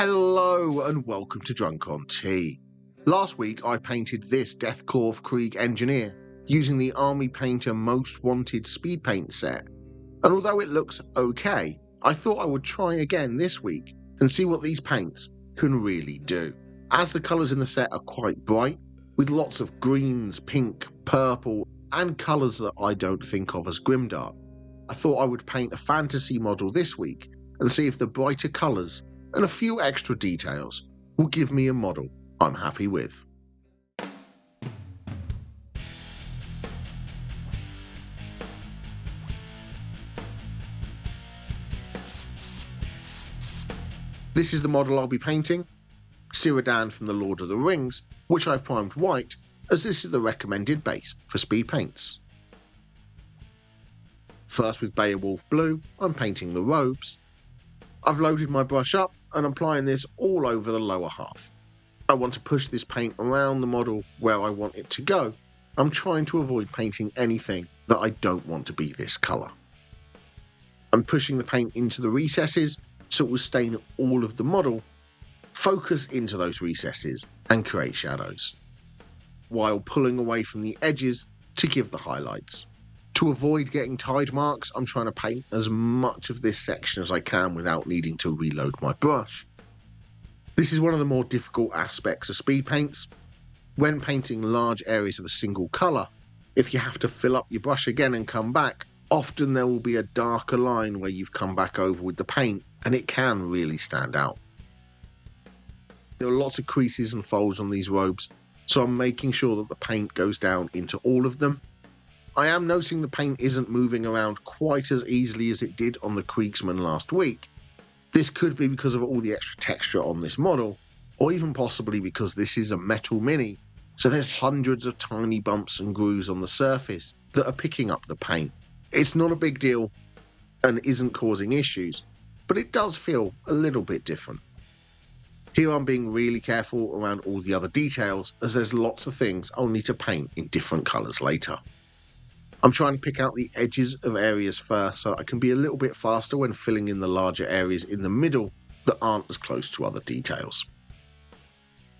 Hello and welcome to Drunk on Tea. Last week I painted this Deathcore Kreig engineer using the Army Painter Most Wanted Speed Paint set, and although it looks okay, I thought I would try again this week and see what these paints can really do. As the colours in the set are quite bright, with lots of greens, pink, purple and colours that I don't think of as grimdark, I thought I would paint a fantasy model this week and see if the brighter colours and a few extra details will give me a model I'm happy with. This is the model I'll be painting, Círdan from the Lord of the Rings, which I've primed white as this is the recommended base for speed paints. First with Beowulf Blue, I'm painting the robes. I've loaded my brush up and applying this all over the lower half. I want to push this paint around the model where I want it to go. I'm trying to avoid painting anything that I don't want to be this colour. I'm pushing the paint into the recesses so it will stain all of the model, focus into those recesses and create shadows, while pulling away from the edges to give the highlights. To avoid getting tide marks, I'm trying to paint as much of this section as I can without needing to reload my brush. This is one of the more difficult aspects of speed paints. When painting large areas of a single colour, if you have to fill up your brush again and come back, often there will be a darker line where you've come back over with the paint and it can really stand out. There are lots of creases and folds on these robes, so I'm making sure that the paint goes down into all of them. I am noticing the paint isn't moving around quite as easily as it did on the Kriegsman last week. This could be because of all the extra texture on this model, or even possibly because this is a metal mini, so there's hundreds of tiny bumps and grooves on the surface that are picking up the paint. It's not a big deal and isn't causing issues, but it does feel a little bit different. Here I'm being really careful around all the other details as there's lots of things I'll need to paint in different colours later. I'm trying to pick out the edges of areas first so I can be a little bit faster when filling in the larger areas in the middle that aren't as close to other details.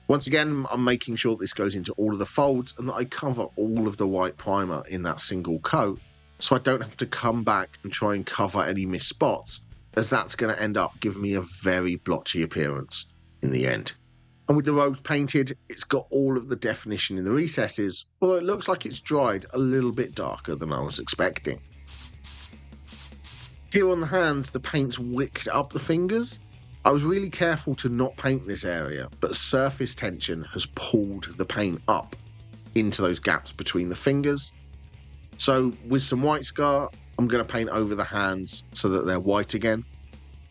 Once again, I'm making sure this goes into all of the folds and that I cover all of the white primer in that single coat so I don't have to come back and try and cover any missed spots, as that's going to end up giving me a very blotchy appearance in the end. And with the robes painted, it's got all of the definition in the recesses, although it looks like it's dried a little bit darker than I was expecting. Here on the hands, the paint's wicked up the fingers. I was really careful to not paint this area, but surface tension has pulled the paint up into those gaps between the fingers. So with some white scar, I'm going to paint over the hands so that they're white again.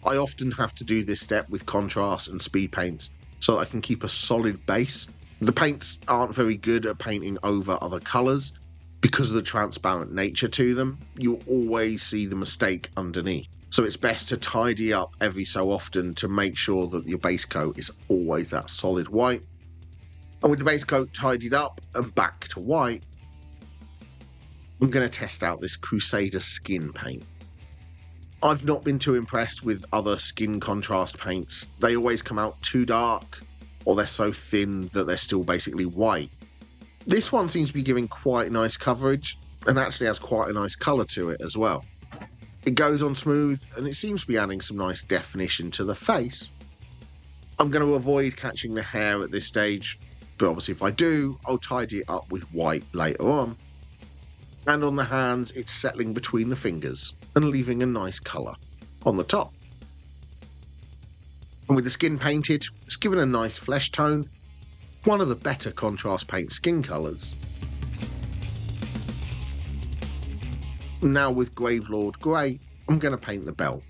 I often have to do this step with contrast and speed paints, so that I can keep a solid base. The paints aren't very good at painting over other colours because of the transparent nature to them. You'll always see the mistake underneath. So it's best to tidy up every so often to make sure that your base coat is always that solid white. And with the base coat tidied up and back to white, I'm going to test out this Crusader skin paint. I've not been too impressed with other skin contrast paints. They always come out too dark, or they're so thin that they're still basically white. This one seems to be giving quite nice coverage, and actually has quite a nice colour to it as well. It goes on smooth, and it seems to be adding some nice definition to the face. I'm going to avoid catching the hair at this stage, but obviously if I do, I'll tidy it up with white later on. And on the hands, it's settling between the fingers and leaving a nice colour on the top. And with the skin painted, it's given a nice flesh tone, one of the better contrast paint skin colours. Now with Gravelord Grey, I'm going to paint the belt.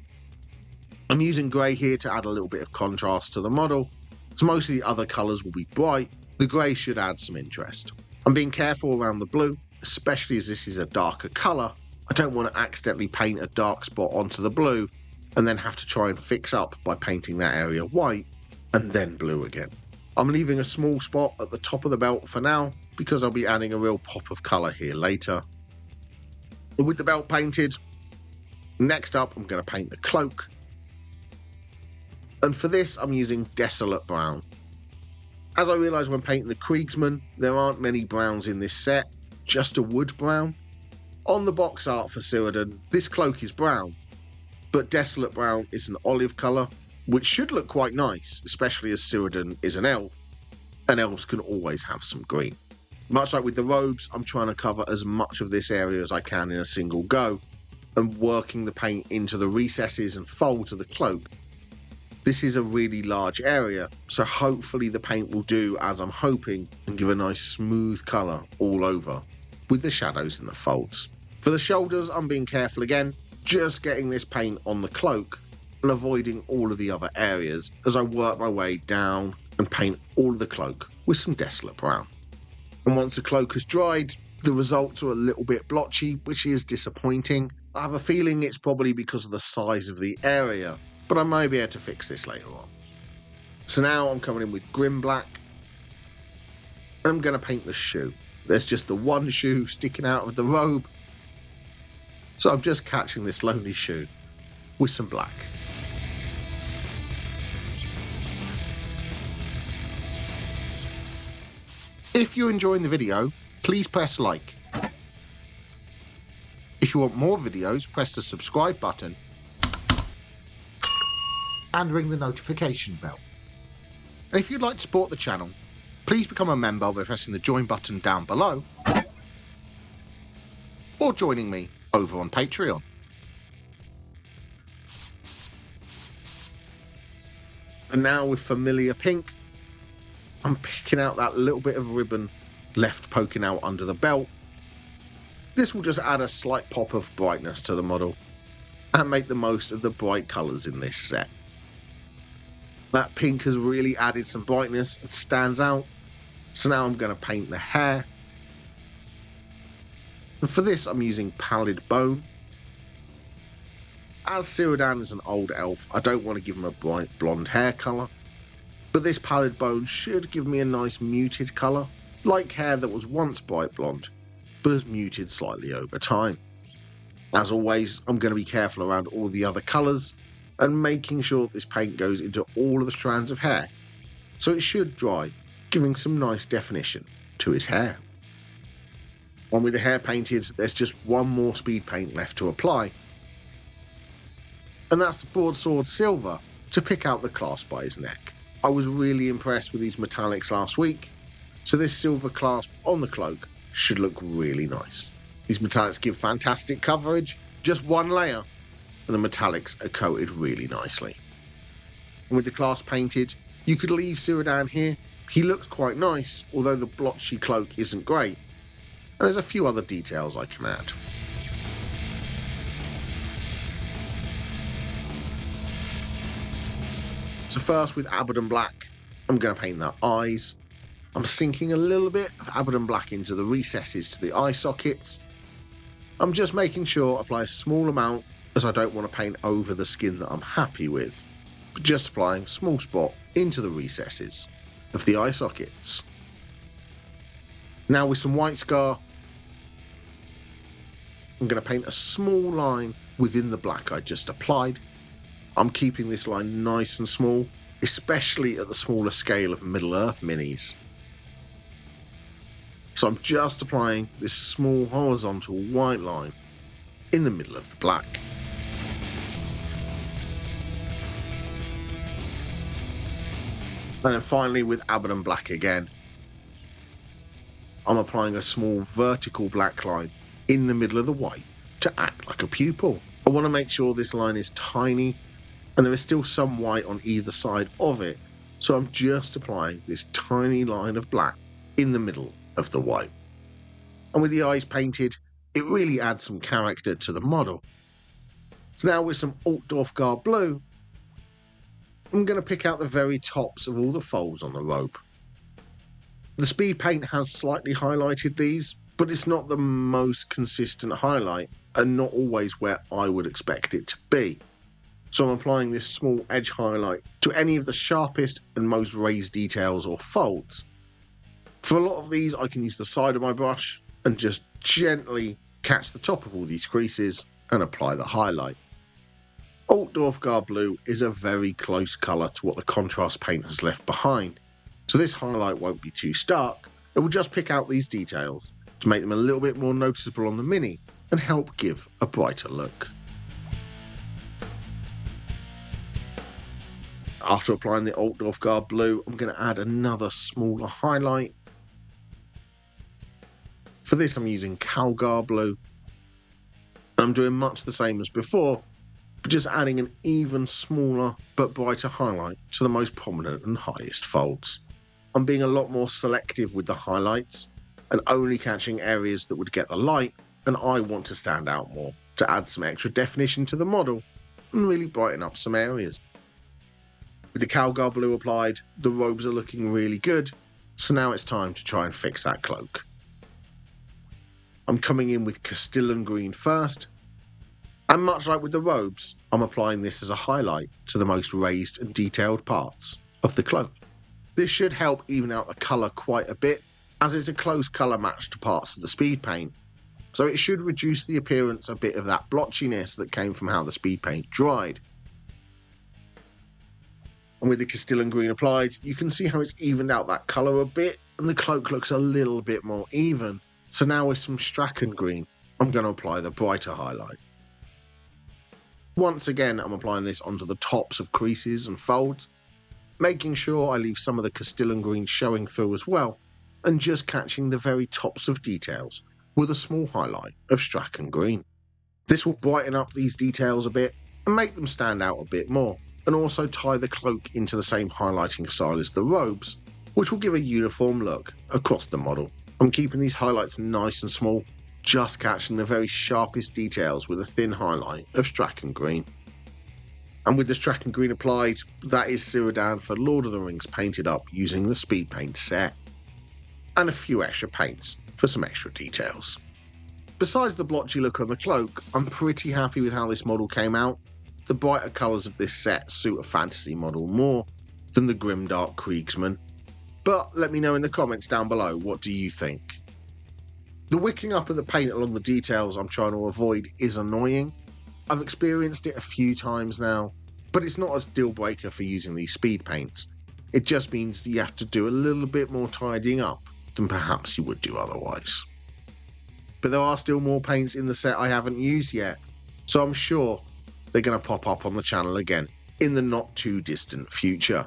I'm using grey here to add a little bit of contrast to the model, so most of the other colours will be bright, the grey should add some interest. I'm being careful around the blue, especially as this is a darker colour. I don't want to accidentally paint a dark spot onto the blue and then have to try and fix up by painting that area white and then blue again. I'm leaving a small spot at the top of the belt for now because I'll be adding a real pop of colour here later. With the belt painted, next up I'm going to paint the cloak. And for this, I'm using Desolate Brown. As I realised when painting the Kriegsman, there aren't many browns in this set, just a wood brown. On the box art for Círdan, this cloak is brown, but Desolate Brown is an olive colour, which should look quite nice, especially as Círdan is an elf, and elves can always have some green. Much like with the robes, I'm trying to cover as much of this area as I can in a single go, and working the paint into the recesses and folds of the cloak. This is a really large area, so hopefully the paint will do as I'm hoping and give a nice smooth colour all over, with the shadows in the folds. For the shoulders, I'm being careful again, just getting this paint on the cloak and avoiding all of the other areas as I work my way down and paint all of the cloak with some Desolate Brown. And once the cloak has dried, the results are a little bit blotchy, which is disappointing. I have a feeling it's probably because of the size of the area, but I may be able to fix this later on. So now I'm coming in with Grim Black, and I'm going to paint the shoe. There's just the one shoe sticking out of the robe, so I'm just catching this lonely shoe with some black. If you're enjoying the video, please press like. If you want more videos, press the subscribe button and ring the notification bell. And if you'd like to support the channel, please become a member by pressing the join button down below or joining me over on Patreon. And now with Familiar Pink, I'm picking out that little bit of ribbon left poking out under the belt. This will just add a slight pop of brightness to the model and make the most of the bright colours in this set. That pink has really added some brightness, it stands out. So now I'm going to paint the hair. And for this I'm using Pallid Bone. As Círdan is an old elf, I don't want to give him a bright blonde hair colour, but this Pallid Bone should give me a nice muted colour, like hair that was once bright blonde, but has muted slightly over time. As always, I'm going to be careful around all the other colours, and making sure this paint goes into all of the strands of hair, so it should dry, giving some nice definition to his hair. And with the hair painted, there's just one more speed paint left to apply, and that's the Broadsword Silver to pick out the clasp by his neck. I was really impressed with these metallics last week, so this silver clasp on the cloak should look really nice. These metallics give fantastic coverage, just one layer, and the metallics are coated really nicely. And with the clasp painted, you could leave Círdan here. He looks quite nice, although the blotchy cloak isn't great, and there's a few other details I can add. So first with Abaddon Black, I'm going to paint the eyes. I'm sinking a little bit of Abaddon Black into the recesses to the eye sockets. I'm just making sure I apply a small amount, as I don't want to paint over the skin that I'm happy with, but just applying a small spot into the recesses of the eye sockets. Now with some White Scar, I'm going to paint a small line within the black I just applied. I'm keeping this line nice and small, especially at the smaller scale of Middle-earth minis. So I'm just applying this small horizontal white line in the middle of the black. And then finally with Abaddon Black again, I'm applying a small vertical black line in the middle of the white to act like a pupil. I want to make sure this line is tiny and there is still some white on either side of it, so I'm just applying this tiny line of black in the middle of the white. And with the eyes painted, it really adds some character to the model. So now with some Altdorfgar blue, I'm going to pick out the very tops of all the folds on the robe. The speed paint has slightly highlighted these, but it's not the most consistent highlight and not always where I would expect it to be. So I'm applying this small edge highlight to any of the sharpest and most raised details or folds. For a lot of these, I can use the side of my brush and just gently catch the top of all these creases and apply the highlight. Altdorf Blue is a very close colour to what the contrast paint has left behind, so this highlight won't be too stark. It will just pick out these details to make them a little bit more noticeable on the Mini and help give a brighter look. After applying the Altdorf Blue, I'm going to add another smaller highlight. For this I'm using Calgar Blue. I'm doing much the same as before, but just adding an even smaller but brighter highlight to the most prominent and highest folds. I'm being a lot more selective with the highlights and only catching areas that would get the light and I want to stand out more to add some extra definition to the model and really brighten up some areas. With the Calgar Blue applied, the robes are looking really good, so now it's time to try and fix that cloak. I'm coming in with Castilian Green first, and much like with the robes, I'm applying this as a highlight to the most raised and detailed parts of the cloak. This should help even out the colour quite a bit, as it's a close colour match to parts of the speed paint, so it should reduce the appearance a bit of that blotchiness that came from how the speed paint dried. And with the Castilian Green applied, you can see how it's evened out that colour a bit, and the cloak looks a little bit more even. So now with some Strachan Green, I'm going to apply the brighter highlight. Once again, I'm applying this onto the tops of creases and folds, making sure I leave some of the Castilian Green showing through as well, and just catching the very tops of details with a small highlight of Strachan Green. This will brighten up these details a bit and make them stand out a bit more, and also tie the cloak into the same highlighting style as the robes, which will give a uniform look across the model. I'm keeping these highlights nice and small, just catching the very sharpest details with a thin highlight of Strachan Green. And with the Strachan Green applied, that is Círdan for Lord of the Rings painted up using the Speed Paint set. And a few extra paints for some extra details. Besides the blotchy look on the cloak, I'm pretty happy with how this model came out. The brighter colours of this set suit a fantasy model more than the grimdark Kriegsman, but let me know in the comments down below, what do you think? The wicking up of the paint along the details I'm trying to avoid is annoying. I've experienced it a few times now, but it's not a deal breaker for using these speed paints. It just means that you have to do a little bit more tidying up than perhaps you would do otherwise. But there are still more paints in the set I haven't used yet, so I'm sure they're going to pop up on the channel again in the not too distant future.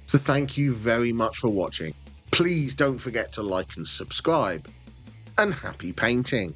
So thank you very much for watching. Please don't forget to like and subscribe, and happy painting!